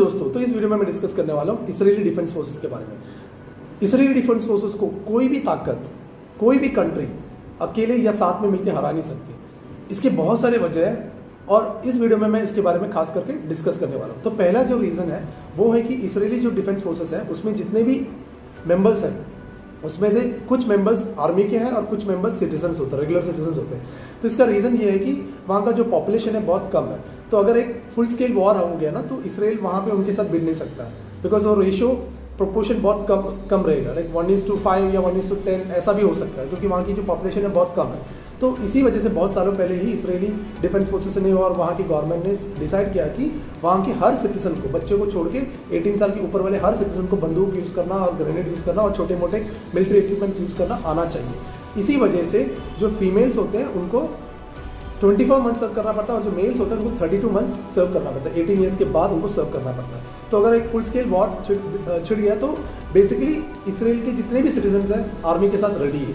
दोस्तों, तो इस वीडियो में मैं डिस्कस करने वाला हूँ इसराइली डिफेंस फोर्सेस के बारे में। इसराइली डिफेंस फोर्सेस को कोई भी ताकत, कोई भी कंट्री अकेले या साथ में मिलकर हरा नहीं सकती। इसके बहुत सारे वजह हैं और इस वीडियो में मैं इसके बारे में खास करके डिस्कस करने वाला हूँ। तो पहला जो रीज़न है वो है कि इसराइली जो डिफेंस फोर्सेस है उसमें जितने भी मेंबर्स हैं उसमें से कुछ मेंबर्स आर्मी के हैं और कुछ मेंबर्स सिटीजन्स होते हैं, रेगुलर सिटीजन्स होते हैं। तो इसका रीज़न ये है कि वहाँ का जो पॉपुलेशन है बहुत कम है। तो अगर एक फुल स्केल वॉर हो गया ना तो इसराइल वहाँ पे उनके साथ भिड़ नहीं सकता है, बिकॉज वो रेशियो प्रोपोर्शन बहुत कम रहेगा, लाइक 1:5 या 1:10 ऐसा भी हो सकता है, क्योंकि वहाँ की जो पॉपुलेशन है बहुत कम है। तो इसी वजह से बहुत सालों पहले ही इसराइली डिफेंस फोर्सेस ने और वहाँ की गवर्नमेंट ने डिसाइड किया कि वहाँ के हर सिटीजन को, बच्चे को छोड़ के 18 साल के ऊपर वाले हर सिटीजन को बंदूक यूज़ करना और ग्रेनेड यूज़ करना और छोटे मोटे मिलिट्री इक्विपमेंट्स यूज़ करना आना चाहिए। इसी वजह से जो फीमेल्स होते हैं उनको 24 मंथ सर्व करना पड़ता है और जो मेल्स होते हैं उनको 32 मंथ सर्व करना पड़ता है। 18 ईयर्स के बाद उनको सर्व करना पड़ता है। तो अगर एक फुल स्केल वॉर छिड़ गया तो बेसिकली इसराइल के जितने भी सिटीजन्स हैं आर्मी के साथ रेडी है,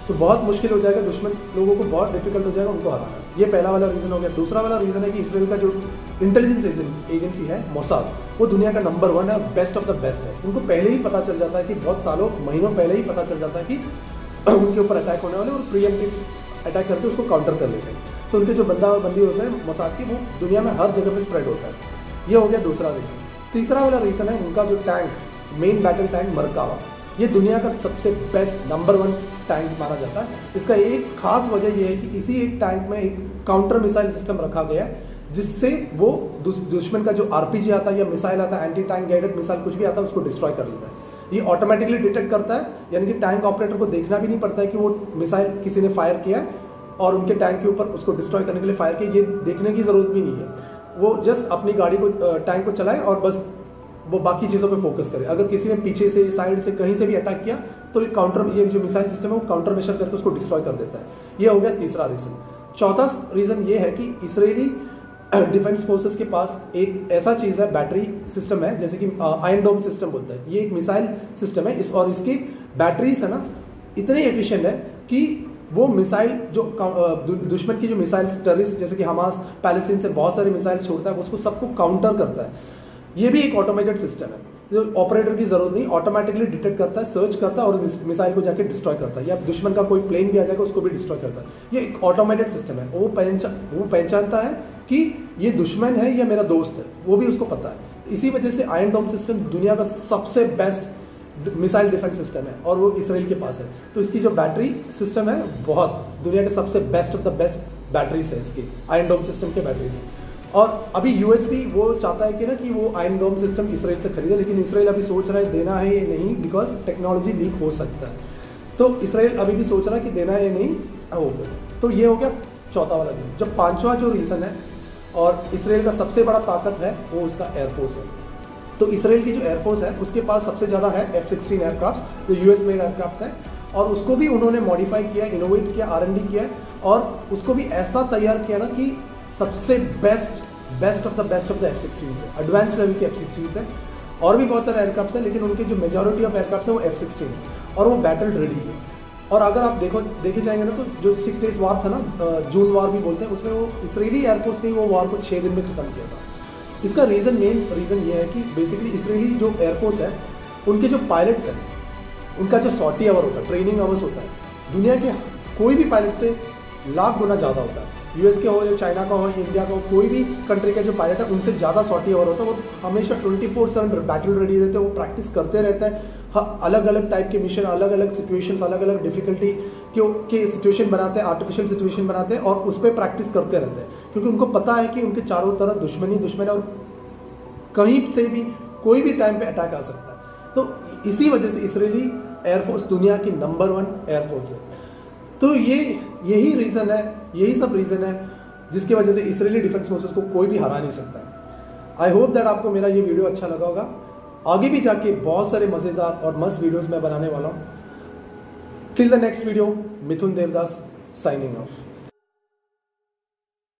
तो बहुत मुश्किल हो जाएगा, दुश्मन लोगों को बहुत डिफिकल्ट हो जाएगा उनको हराना। ये पहला वाला रीज़न हो गया। दूसरा वाला रीज़न है कि इसराइल का जो इंटेलिजेंस एजेंसी है मोसाद, वो दुनिया का नंबर 1 है, बेस्ट ऑफ द बेस्ट है। उनको पहले ही पता चल जाता है कि बहुत सालों महीनों पहले ही पता चल जाता है कि उनके ऊपर अटैक होने वाले और प्रीएम्प्टिव अटैक करके उसको काउंटर कर लेते हैं। तो उनके जो बंदी होते हैं मोसाद की, वो दुनिया में हर जगह पे स्प्रेड होता है। ये हो गया दूसरा रीज़न। तीसरा वाला रीज़न है उनका जो tank, main battle tank Merkava, ये दुनिया का सबसे बेस्ट नंबर 1 टैंक माना जाता है। इसका एक खास वजह यह है कि इसी एक टैंक में एक काउंटर मिसाइल सिस्टम रखा गया है, जिससे वो दुश्मन का जो आरपीजी आता है या मिसाइल आता है, एंटी टैंक गाइडेड मिसाइल कुछ भी आता है, उसको डिस्ट्रॉय कर लेता है। ये ऑटोमेटिकली डिटेक्ट करता है, यानी कि टैंक ऑपरेटर को देखना भी नहीं पड़ता है कि वो मिसाइल किसी ने फायर किया है और उनके टैंक के ऊपर उसको डिस्ट्रॉय करने के लिए फायर किया, ये देखने की जरूरत भी नहीं है। वो जस्ट अपनी गाड़ी को, टैंक को चलाए और बस वो बाकी चीज़ों पे फोकस करे। अगर किसी ने पीछे से, साइड से, कहीं से भी अटैक किया तो ये जो मिसाइल सिस्टम है वो काउंटर मेशर करके उसको डिस्ट्रॉय कर देता है। ये हो गया तीसरा रीज़न। चौथा रीज़न ये है कि इसराइली डिफेंस फोर्सेस के पास एक ऐसा चीज़ है, बैटरी सिस्टम है, जैसे कि आयरन डोम सिस्टम बोलते हैं। ये एक मिसाइल सिस्टम है और इसकी बैटरीज है ना इतने एफिशिएंट है कि वो मिसाइल जो दुश्मन की जो मिसाइल टेररिस्ट जैसे कि हमास पैलेस्टीन से बहुत सारे मिसाइल छोड़ता है, उसको सबको काउंटर करता है। ये भी एक ऑटोमेटेड सिस्टम है, जो ऑपरेटर की जरूरत नहीं, ऑटोमेटिकली डिटेक्ट करता है, सर्च करता है और मिसाइल को जाके डिस्ट्रॉय करता है, या दुश्मन का कोई प्लेन भी आ जाएगा उसको भी डिस्ट्रॉय करता है। ये एक ऑटोमेटेड सिस्टम है। वो पहचानता है कि ये दुश्मन है या मेरा दोस्त है, वो भी उसको पता है। इसी वजह से आयरन डोम सिस्टम दुनिया का सबसे बेस्ट मिसाइल डिफेंस सिस्टम है और वो इसराइल के पास है। तो इसकी जो बैटरी सिस्टम है बहुत दुनिया के सबसे best of the best batteries है इसकी, आयरन डोम सिस्टम के बैटरीज है। और अभी यूएस भी वो चाहता है कि ना कि वो आयरन डोम सिस्टम इसराइल से खरीदे, लेकिन इसराइल अभी सोच रहा है देना है या नहीं, बिकॉज टेक्नोलॉजी लीक हो सकता है। तो इसराइल अभी भी सोच रहा है कि देना है या नहीं होगा। तो ये हो गया चौथा वाला रीजन। जब पांचवा जो रीज़न है और इसराइल का सबसे बड़ा ताकत है वो उसका एयरफोर्स है। तो इसराइल की जो एयरफोर्स है उसके पास सबसे ज़्यादा है F-16 एयरक्राफ्ट, जो यूएस मेड एयरक्राफ्ट है, और उसको भी उन्होंने मॉडिफाई किया, इनोवेट किया, R&D किया और उसको भी ऐसा तैयार किया ना कि सबसे बेस्ट ऑफ द F-16 है, एडवांस लेवल के F-16 है। और भी बहुत सारे एयरक्राफ्ट हैं, लेकिन उनके जो मेजॉरिटी ऑफ एयरक्राफ्ट है वो F-16 है और वो बैटल रेडी है। और अगर आप देखे जाएंगे ना तो जो 6 डेज वार था ना, जून वार भी बोलते हैं, उसमें वो इसराइली एयरफोर्स ने वो वार को 6 दिन में खत्म किया था। इसका मेन रीज़न ये है कि बेसिकली इसराइली जो एयरफोर्स है उनके जो पायलट्स हैं उनका जो सॉटी आवर होता है, ट्रेनिंग आवर्स होता है, दुनिया के कोई भी पायलट से लाख गुना ज़्यादा होता है। यूएस के हो या चाइना का हो, इंडिया का हो, कोई भी कंट्री का जो पायलट है उनसे ज़्यादा सॉटी आवर होता है। वो हमेशा 24/7 बैटल रेडी रहते हैं, वो प्रैक्टिस करते रहते हैं, अलग अलग टाइप के मिशन, अलग अलग सिचुएशंस, अलग अलग डिफिकल्टी के सिचुएशन बनाते हैं, आर्टिफिशियल सिचुएशन बनाते हैं और उस पर प्रैक्टिस करते रहते हैं, क्योंकि उनको पता है कि उनके चारों तरफ दुश्मन है और कहीं से भी कोई भी टाइम पे अटैक आ सकता है। तो इसी वजह से इसराइली एयरफोर्स दुनिया की नंबर 1 एयरफोर्स है। तो यही रीज़न है, यही सब रीज़न है जिसकी वजह से इसराइली डिफेंस फोर्सेस को कोई भी हरा नहीं सकता। आई होप दैट आपको मेरा ये वीडियो अच्छा लगा होगा। आगे भी जाके बहुत सारे मज़ेदार और मस्त वीडियोस मैं बनाने वाला हूँ। Till the next video, Mithun Devdas signing off.